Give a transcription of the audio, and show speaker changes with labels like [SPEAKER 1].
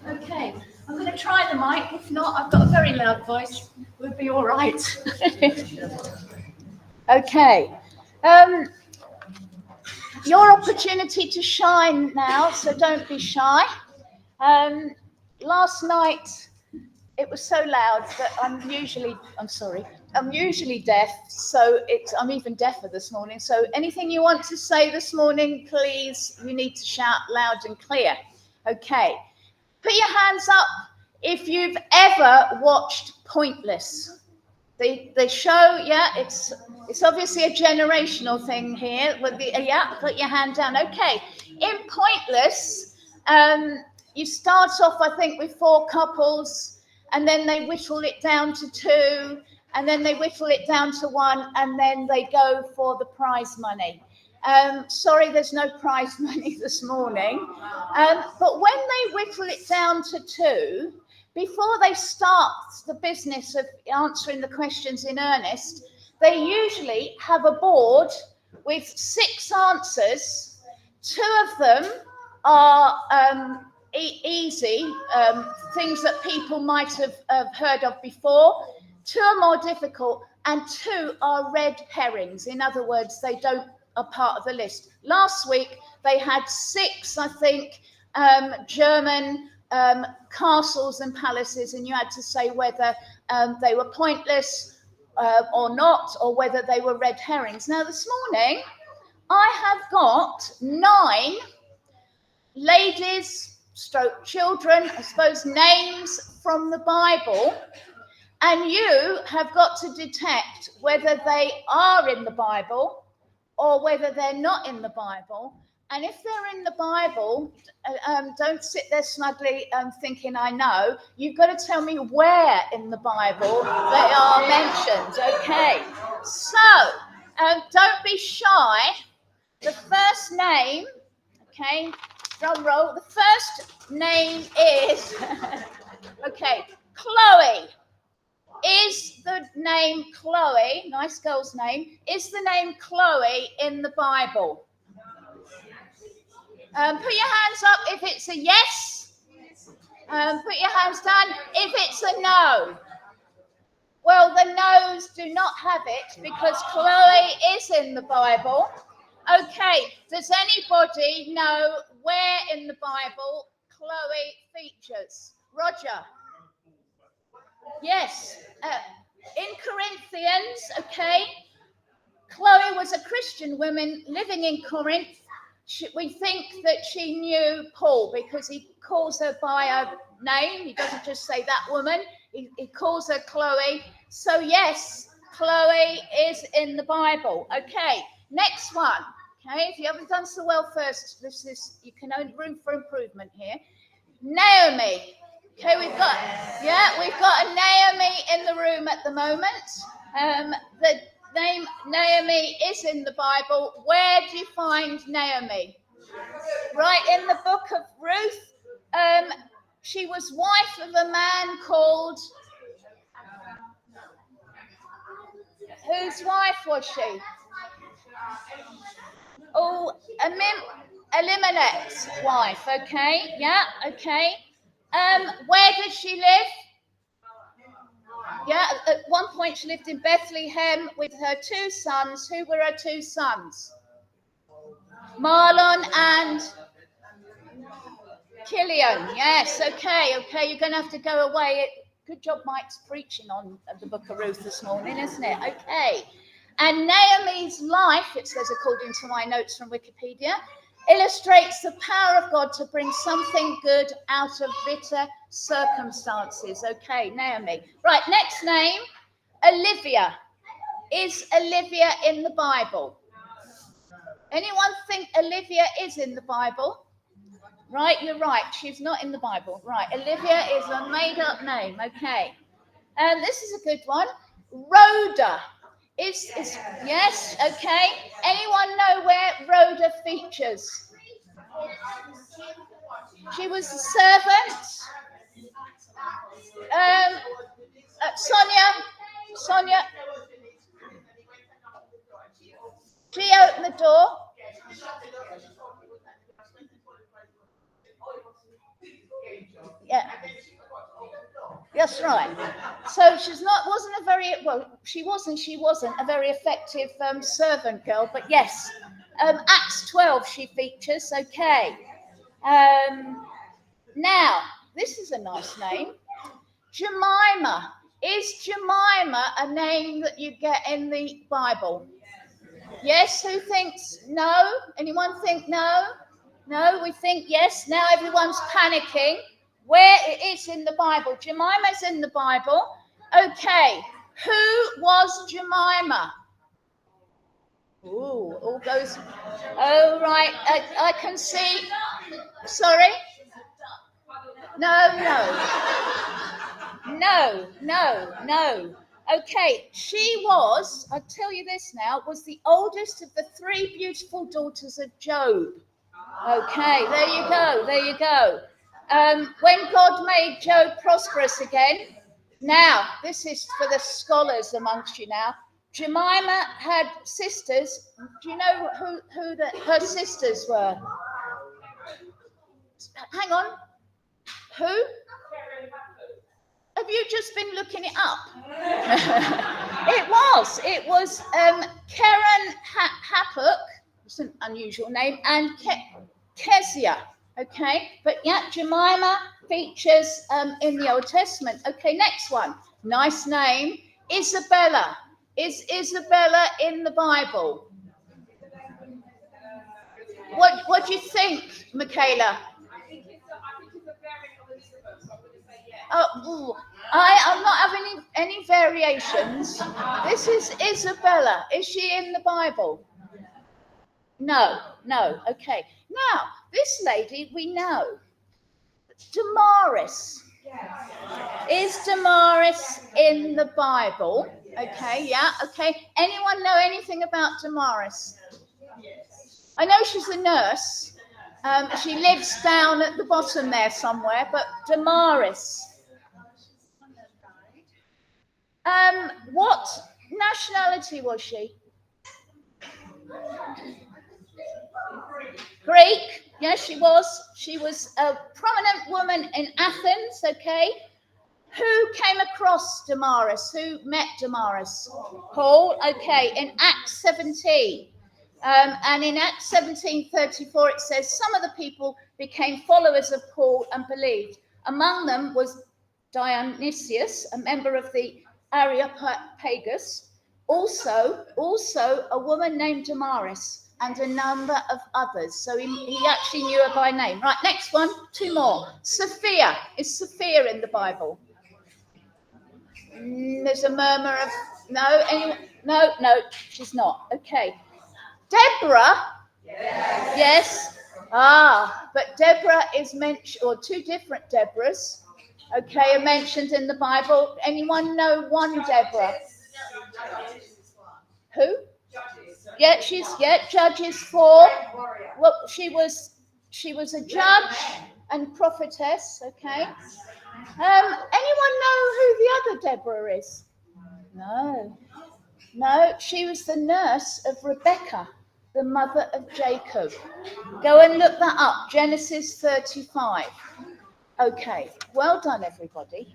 [SPEAKER 1] Okay, I'm going to try the mic. If not, I've got a very loud voice. We'll be all right. Okay. Your opportunity to shine now, so don't be shy. Last night, it was so loud that I'm usually deaf, so I'm even deafer this morning. So anything you want to say this morning, please, you need to shout loud and clear. Okay. Put your hands up if you've ever watched Pointless. The show, yeah, it's obviously a generational thing here. Yeah, put your hand down. Okay. In Pointless, you start off, I think, with 4 couples, and then they whittle it down to 2, and then they whittle it down to 1, and then they go for the prize money. Sorry, there's no prize money this morning. But when they whittle it down to 2, before they start the business of answering the questions in earnest, they usually have a board with 6 answers. 2 of them are easy, things that people might have heard of before. 2 are more difficult, and 2 are red herrings. In other words, they don't are part of the list. Last week, they had 6, I think, German castles and palaces, and you had to say whether they were pointless or not, or whether they were red herrings. Now, this morning, I have got 9 ladies, stroke children, I suppose, names from the Bible, and you have got to detect whether they are in the Bible or whether they're not in the Bible. And if they're in the Bible, don't sit there snugly thinking I know. You've got to tell me where in the Bible they are mentioned. Okay, so don't be shy. The first name, okay, drum roll. The first name is, okay, Chloe. Is the name Chloe, nice girl's name, is the name Chloe in the Bible? Put your hands up if it's a yes. Put your hands down if it's a no. Well, the no's do not have it because Chloe is in the Bible. Okay, does anybody know where in the Bible Chloe features? Roger? Yes. In Corinthians, okay, Chloe was a Christian woman living in Corinth. We think that she knew Paul because he calls her by her name. He doesn't just say that woman. He calls her Chloe. So yes, Chloe is in the Bible. Okay, next one. Okay, if you haven't done so well first, you can own room for improvement here. Naomi. Okay, we've got a Naomi in the room at the moment. The name Naomi is in the Bible. Where do you find Naomi? Right in the book of Ruth. She was wife of a man called. Whose wife was she? Oh, Elimelech's wife. Okay, yeah, okay. Where did she live? Yeah, at one point she lived in Bethlehem with her 2 sons. Who were her 2 sons? Marlon and Killian. Yes, okay. You're going to have to go away. Good job Mike's preaching on the book of Ruth this morning, isn't it? Okay. And Naomi's life, it says according to my notes from Wikipedia, illustrates the power of God to bring something good out of bitter circumstances. Okay, Naomi. Right, next name, Olivia. Is Olivia in the Bible? Anyone think Olivia is in the Bible? Right, you're right. She's not in the Bible. Right, Olivia is a made-up name. Okay. This is a good one. Rhoda. Is yes, okay. Anyone know where Rhoda features? She was a servant. Sonia. She opened the door. Yeah. That's right. So she wasn't a very effective servant girl, but yes. Acts 12 she features, okay. Now, this is a nice name. Jemima. Is Jemima a name that you get in the Bible? Yes, who thinks no? Anyone think no? No, we think yes. Now everyone's panicking. Where it is in the Bible? Jemima's in the Bible. Okay, who was Jemima? Ooh, all goes. Oh, right, I can see. Sorry? No. Okay, she was, I'll tell you this now, was the oldest of the 3 beautiful daughters of Job. Okay, there you go. When God made Job prosperous again, now, this is for the scholars amongst you now, Jemima had sisters. Do you know who her sisters were? Hang on. Who? Have you just been looking it up? It was Keren Hapuk, it's an unusual name, and Kezia. Okay, but yeah, Jemima features in the Old Testament. Okay, next one. Nice name. Isabella. Is Isabella in the Bible? What do you think, Michaela? Oh, I'm not having any variations. This is Isabella. Is she in the Bible? No. Okay. Now, this lady we know. Damaris. Is Damaris in the Bible? Okay, yeah, okay. Anyone know anything about Damaris? I know she's a nurse. She lives down at the bottom there somewhere, but Damaris. What nationality was she? Greek. Yes, she was. She was a prominent woman in Athens, okay? Who came across Damaris? Who met Damaris? Paul, okay, in Acts 17. And in Acts 17:34, it says, some of the people became followers of Paul and believed. Among them was Dionysius, a member of the Areopagus, also a woman named Damaris, and a number of others. So he actually knew her by name. Right, next one, 2 more. Sophia. Is Sophia in the Bible? There's a murmur of no. Anyone? No, she's not. Okay. Deborah. Yes. But Deborah is mentioned, or 2 different Deborahs. Okay, are mentioned in the Bible. Anyone know one Deborah? Who? Yeah, Judges 4. Well, she was a judge and prophetess. Okay. Anyone know who the other Deborah is? No, she was the nurse of Rebecca, the mother of Jacob. Go and look that up, Genesis 35. Okay, well done, everybody.